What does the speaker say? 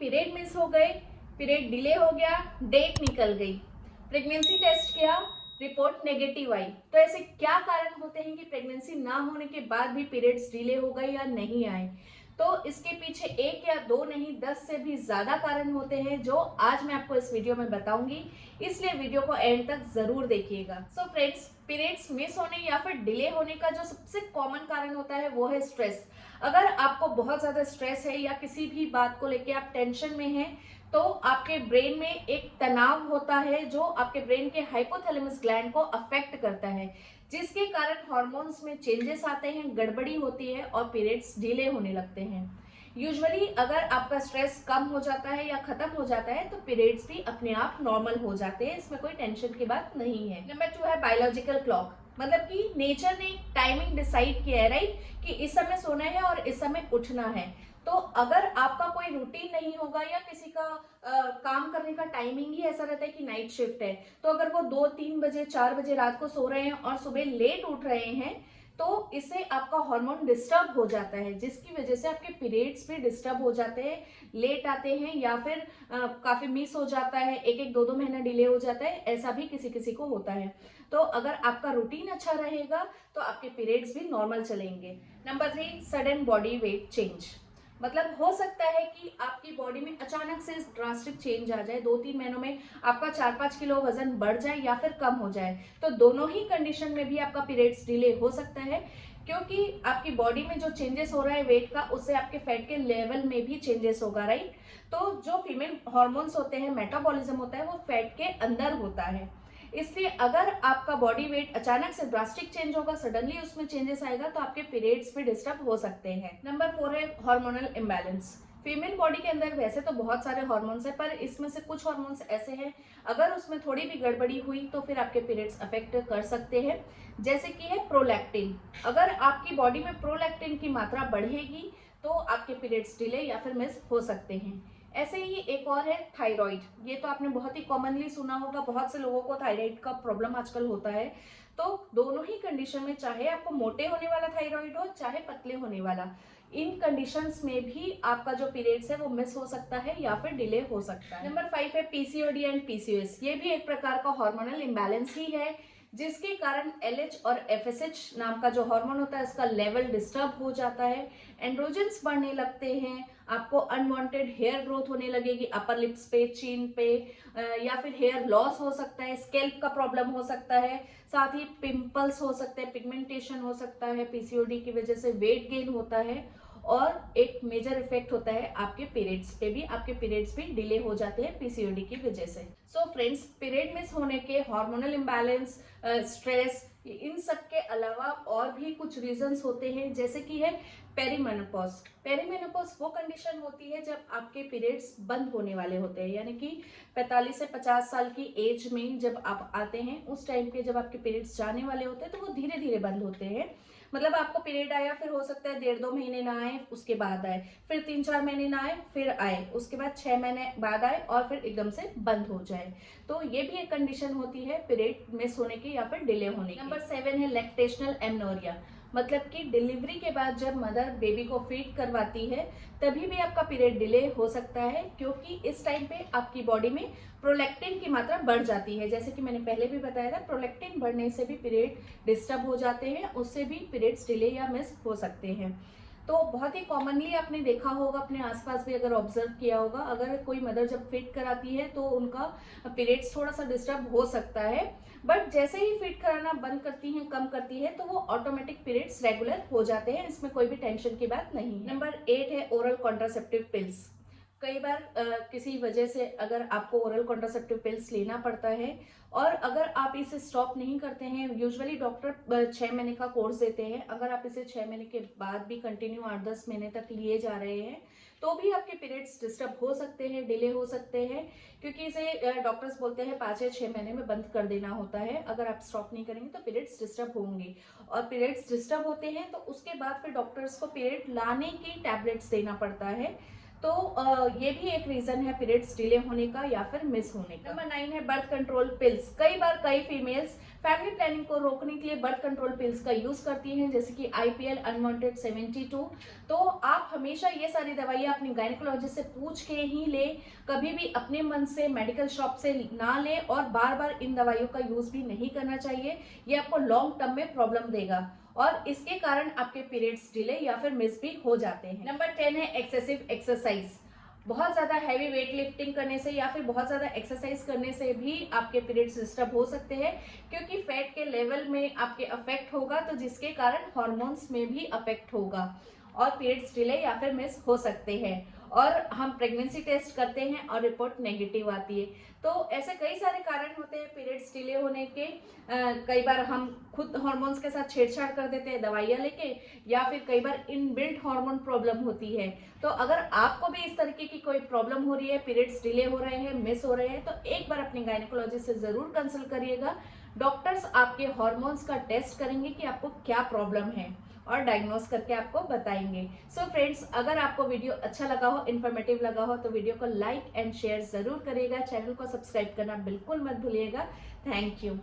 Period miss हो गए, period delay हो गया, डेट निकल गई, प्रेगनेंसी टेस्ट किया, रिपोर्ट नेगेटिव आई। तो ऐसे क्या कारण होते हैं कि प्रेगनेंसी ना होने के बाद भी पीरियड्स डिले हो गए या नहीं आए? तो इसके पीछे एक या दो नहीं 10 से भी ज्यादा कारण होते हैं, जो आज मैं आपको इस वीडियो में बताऊंगी, इसलिए वीडियो को एंड तक जरूर देखिएगा। सो फ्रेंड्स, पीरियड्स मिस होने या फिर डिले होने का जो सबसे कॉमन कारण होता है वो है स्ट्रेस। अगर आपको बहुत ज्यादा स्ट्रेस है या किसी भी बात को लेके आप टेंशन में हैं, तो आपके ब्रेन में एक तनाव होता है जो आपके ब्रेन के हाइपोथैलेमस ग्लैंड को अफेक्ट करता है, जिसके कारण हार्मोन्स में चेंजेस आते हैं, गड़बड़ी होती है और पीरियड्स डिले होने लगते हैं। यूजुअली अगर आपका स्ट्रेस कम हो जाता है या खत्म हो जाता है तो पीरियड्स भी अपने आप नॉर्मल हो जाते हैं, इसमें कोई टेंशन की बात नहीं है। नंबर 2 है बायोलॉजिकल क्लॉक। मतलब कि नेचर ने टाइमिंग डिसाइड किया है, राइट, कि इस समय सोना है और इस समय उठना है। तो अगर आपका कोई रूटीन नहीं होगा या किसी का काम करने का टाइमिंग ही ऐसा रहता है कि नाइट शिफ्ट है, तो अगर वो 2-3 बजे 4 बजे रात को सो रहे हैं और सुबह लेट उठ रहे हैं, तो इससे आपका हार्मोन डिस्टर्ब हो जाता है, जिसकी वजह से आपके पीरियड्स भी डिस्टर्ब हो जाते हैं, लेट आते हैं या फिर काफी मिस हो जाता है, 1-1 2-2 महीना डिले हो जाता है, ऐसा भी किसी किसी को होता है। तो अगर आपका रूटीन अच्छा रहेगा तो आपके पीरियड्स भी नॉर्मल चलेंगे। Number 3, sudden body weight change. मतलब हो सकता है कि आपकी बॉडी में अचानक से ड्रास्टिक चेंज आ जाए, 2-3 महीनों में आपका 4-5 किलो वजन बढ़ जाए या फिर कम हो जाए। तो दोनों ही कंडीशन में भी आपका पीरियड्स डिले हो सकता है, क्योंकि आपकी बॉडी में जो चेंजेस हो रहा है वेट का, उससे आपके फैट के लेवल में भी चेंजेस होगा, राइट। तो जो फीमेल हॉर्मोन्स होते हैं, मेटाबॉलिज्म होता है, वो फैट के अंदर होता है। इसलिए अगर आपका बॉडी वेट अचानक से ड्रास्टिक चेंज होगा, सडनली उसमें चेंजेस आएगा, तो आपके पीरियड्स भी डिस्टर्ब हो सकते हैं। नंबर 4 है हार्मोनल इम्बैलेंस। फीमेल बॉडी के अंदर वैसे तो बहुत सारे हार्मोन्स हैं, पर इसमें से कुछ हार्मोन्स ऐसे हैं, अगर उसमें थोड़ी भी गड़बड़ी हुई तो फिर आपके पीरियड्स अफेक्ट कर सकते हैं। जैसे कि है प्रोलैक्टिन। अगर आपकी बॉडी में प्रोलैक्टिन की मात्रा बढ़ेगी तो आपके पीरियड्स डिले या फिर मिस हो सकते हैं। ऐसे ही एक और है थायराइड। ये तो आपने बहुत ही कॉमनली सुना होगा, बहुत से लोगों को थायराइड का प्रॉब्लम आजकल होता है। तो दोनों ही कंडीशन में, चाहे आपको मोटे होने वाला थायराइड हो चाहे पतले होने वाला, इन कंडीशंस में भी आपका जो पीरियड्स है वो मिस हो सकता है या फिर डिले हो सकता है। नंबर 5 है पीसीओडी एंड पीसीओएस। ये भी एक प्रकार का हार्मोनल इम्बैलेंस ही है, जिसके कारण एलएच और एफएसएच नाम का जो हार्मोन होता है इसका लेवल डिस्टर्ब हो जाता है, एंड्रोजन्स बढ़ने लगते हैं, आपको अनवांटेड हेयर ग्रोथ होने लगेगी अपर लिप्स पे, चीन पे, या फिर हेयर लॉस हो सकता है, स्कैल्प का प्रॉब्लम हो सकता है, साथ ही पिंपल्स हो सकते हैं, पिगमेंटेशन हो सकता है, पीसीओडी की वजह से वेट गेन होता है, और एक मेजर इफेक्ट होता है आपके पीरियड्स पे भी, आपके पीरियड्स भी डिले हो जाते हैं पीसीओडी की वजह से। सो फ्रेंड्स, पीरियड मिस होने के हार्मोनल इम्बैलेंस, स्ट्रेस, इन सब के अलावा और भी कुछ रीजंस होते हैं, जैसे कि है पेरीमेनोपॉज। पेरीमेनोपॉज वो कंडीशन होती है जब आपके पीरियड्स बंद होने वाले होते हैं, यानी कि 45 से 50 साल की एज में जब आप आते हैं, उस टाइम पे जब आपके पीरियड्स जाने वाले होते हैं तो वो धीरे धीरे बंद होते हैं। मतलब आपको पीरियड आया, फिर हो सकता है 1.5-2 महीने ना आए, उसके बाद आए, फिर 3-4 महीने ना आए, फिर आए, उसके बाद 6 महीने बाद आए और फिर एकदम से बंद हो जाए। तो ये भी एक कंडीशन होती है पीरियड मिस होने की या फिर डिले होने की। नंबर 7 है लैक्टेशनल एमनोरिया। मतलब कि डिलीवरी के बाद जब मदर बेबी को फीड करवाती है तभी भी आपका पीरियड डिले हो सकता है, क्योंकि इस टाइम पे आपकी बॉडी में प्रोलैक्टिन की मात्रा बढ़ जाती है। जैसे कि मैंने पहले भी बताया था, प्रोलैक्टिन बढ़ने से भी पीरियड डिस्टर्ब हो जाते हैं, उससे भी पीरियड्स डिले या मिस हो सकते हैं। तो बहुत ही कॉमनली आपने देखा होगा, अपने आसपास भी अगर ऑब्जर्व किया होगा, अगर कोई मदर जब फीड कराती है तो उनका पीरियड्स थोड़ा सा डिस्टर्ब हो सकता है, बट जैसे ही फीड कराना बंद करती हैं, कम करती है, तो वो ऑटोमेटिक पीरियड्स रेगुलर हो जाते हैं, इसमें कोई भी टेंशन की बात नहीं है। नंबर 8 है ओरल कॉन्ट्रासेप्टिव पिल्स। कई बार किसी वजह से अगर आपको ओरल कॉन्ट्रासेप्टिव पिल्स लेना पड़ता है और अगर आप इसे स्टॉप नहीं करते हैं, यूजुअली डॉक्टर 6 महीने का कोर्स देते हैं, अगर आप इसे 6 महीने के बाद भी कंटिन्यू 8-10 महीने तक लिए जा रहे हैं तो भी आपके पीरियड्स डिस्टर्ब हो सकते हैं, डिले हो सकते हैं, क्योंकि इसे डॉक्टर्स बोलते हैं 5 या 6 महीने में बंद कर देना होता है। अगर आप स्टॉप नहीं करेंगे तो पीरियड्स डिस्टर्ब होंगे, और पीरियड्स डिस्टर्ब होते हैं तो उसके बाद फिर डॉक्टर्स को पीरियड लाने की टैबलेट्स देना पड़ता है। तो ये भी एक रीजन है पीरियड्स डिले होने का या फिर मिस होने का। नंबर 9 है बर्थ कंट्रोल पिल्स। कई बार कई फीमेल्स फैमिली प्लानिंग को रोकने के लिए बर्थ कंट्रोल पिल्स का यूज करती हैं, जैसे कि IPL अनवांटेड 72। तो आप हमेशा ये सारी दवाइयाँ अपने गायनेकोलॉजिस्ट से पूछ के ही ले, कभी भी अपने मन से मेडिकल शॉप से ना ले, और बार बार इन दवाइयों का यूज भी नहीं करना चाहिए। ये आपको लॉन्ग टर्म में प्रॉब्लम देगा और इसके कारण आपके पीरियड्स डिले या फिर मिस भी हो जाते हैं। नंबर 10 है एक्सेसिव एक्सरसाइज। बहुत ज्यादा हैवी वेट लिफ्टिंग करने से या फिर बहुत ज्यादा एक्सरसाइज करने से भी आपके पीरियड्स डिस्टर्ब हो सकते हैं, क्योंकि फैट के लेवल में आपके अफेक्ट होगा, तो जिसके कारण हार्मोन्स में भी अफेक्ट होगा और पीरियड्स डिले या फिर मिस हो सकते हैं। और हम प्रेगनेंसी टेस्ट करते हैं और रिपोर्ट नेगेटिव आती है। तो ऐसे कई सारे कारण होते हैं पीरियड्स डिले होने के। कई बार हम खुद हार्मोन्स के साथ छेड़छाड़ कर देते हैं दवाइयाँ लेके, या फिर कई बार इनबिल्ट हार्मोन प्रॉब्लम होती है। तो अगर आपको भी इस तरीके की कोई प्रॉब्लम हो रही है, पीरियड्स डिले हो रहे हैं, मिस हो रहे हैं, तो एक बार अपने गायनेकोलॉजिस्ट से जरूर कंसल्ट करिएगा। डॉक्टर्स आपके हार्मोन्स का टेस्ट करेंगे कि आपको क्या प्रॉब्लम है और डायग्नोस करके आपको बताएंगे। सो फ्रेंड्स, अगर आपको वीडियो अच्छा लगा हो, इन्फॉर्मेटिव लगा हो, तो वीडियो को लाइक एंड शेयर जरूर करिएगा। चैनल को सब्सक्राइब करना बिल्कुल मत भूलिएगा। Thank you.